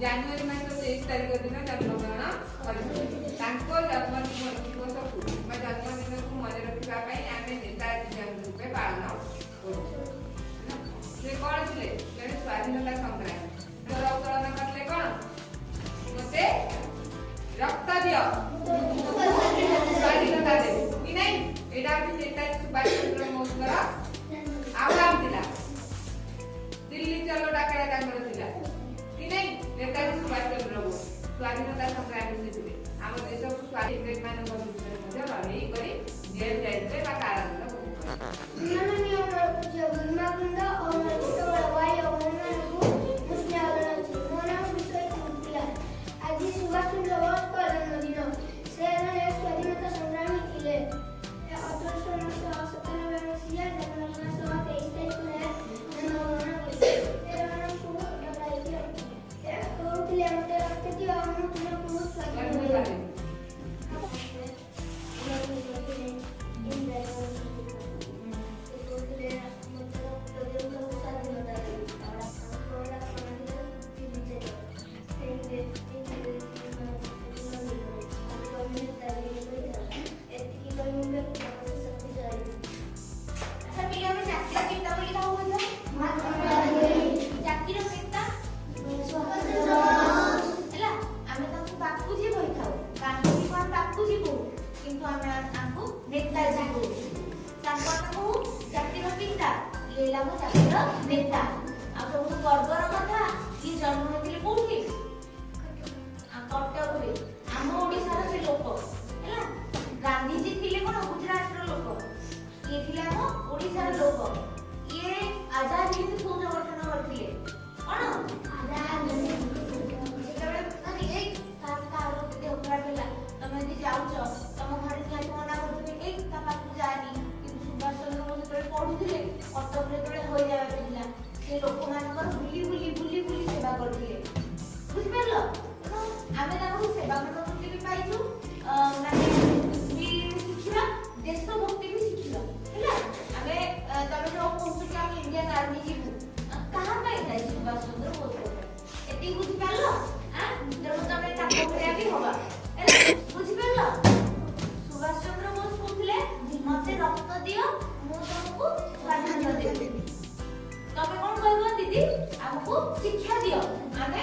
ଜାନୁଆରୀ ମାସ 23 ତାରିଖ ଦିନ ଜନ୍ମଗ୍ରହଣ କରିଥିଲେ। ତାଙ୍କ ଜନ୍ମଦିବସକୁ ଜନ୍ମଦିନକୁ ମନେ ରଖିବା ପାଇଁ ଆମେ ନେତାଜୀ ଜୟନ୍ତୀ ରୂପେ ପାଳନ କରୁଛୁ। ସେ କ'ଣ ଥିଲେ? ଜଣେ ସ୍ୱାଧୀନତା ସଂଗ୍ରାମୀ। ଉତ୍ତୋଳନ କରିଲେ କ'ଣ? ମୋତେ ରକ୍ତ ଦିଅ ସ୍ୱାଧୀନତା ଦେବି କି ନାଇଁ? ଏଇଟା ହଉଛି ନେତାଜୀ ସୁଭାଷ ଚନ୍ଦ୍ର ବୋଷଙ୍କର ଆହ୍ୱାନ ଥିଲା। ଦିଲ୍ଲୀ ଚଲୋ ଡାକରା ତାଙ୍କର ଥିଲା କି ନାଇଁ? ନେତାଜୀ ସୁଭାଷ ଚନ୍ଦ୍ର ବୋଷ ସ୍ୱାଧୀନତା ସଂଗ୍ରାମୀ ସେ ଥିଲେ। ଆମ ଦେଶକୁ ସ୍ୱାଧୀନ ମାନଙ୍କ ଭିତରେ ମଧ୍ୟ ଲଢ଼େଇ କରି ଜେଲ ଯାଇଥିଲେ ବା କାରାଦଣ୍ଡ ଆଜି ସୁଭାଷ ଚନ୍ଦ୍ର ବୋଷଙ୍କ ଜନ୍ମଦିନ। ସେ ଜଣେ ସ୍ୱାଧୀନତା ସଂଗ୍ରାମୀ ଥିଲେ। 1897 ମସିହା ଜାନୁଆରୀ ମାସ 23 ତାରିଖରେ ଜନ୍ମଗ୍ରହଣ କରିଥିଲେ। ସେମାନଙ୍କୁ ଡକାଇକି ରଖିଥିଲେ। କହୁଥିଲେ ମୋତେ ରକ୍ତ ଦିଅ, ମୁଁ ତୁମକୁ ସ୍ୱାଧୀନ ଦେବି। नेता सब गर्वर कथा कि जन्म होते कौटी कटक आम ओडार से लोक है। गांधीजी थे कौन गुजरात लोक, ये थे आम ओडार लोक। ये आजाद हिंद फौज गठन करते कौन देह खराब है तुम यदि जाऊच तुम घर निहत मना करते जानी। सुभाष चंद्र बोस जो पढ़ुले कटक हो जाता से लोक मान बुली बुली बुली बुली सेवा करते बुझिपार। आम सेवा मनोवृत्ति भी पाइछु माने शिक्षा देशभक्ति भी शिक्षा है। आम तुम जो कहूँ कि आम इंडियन आर्मी जीवु क्या सुभाष चंद्र बोस ये बुझिपार। तेणु तुम भैया भी हवा बुझिपार। सुभाष चंद्र बोस कहते मत रक्त दियो मु तुमको स्वाधीनता देबी। तमे कौन कहबो दीदी? हमको शिक्षा दियो आमे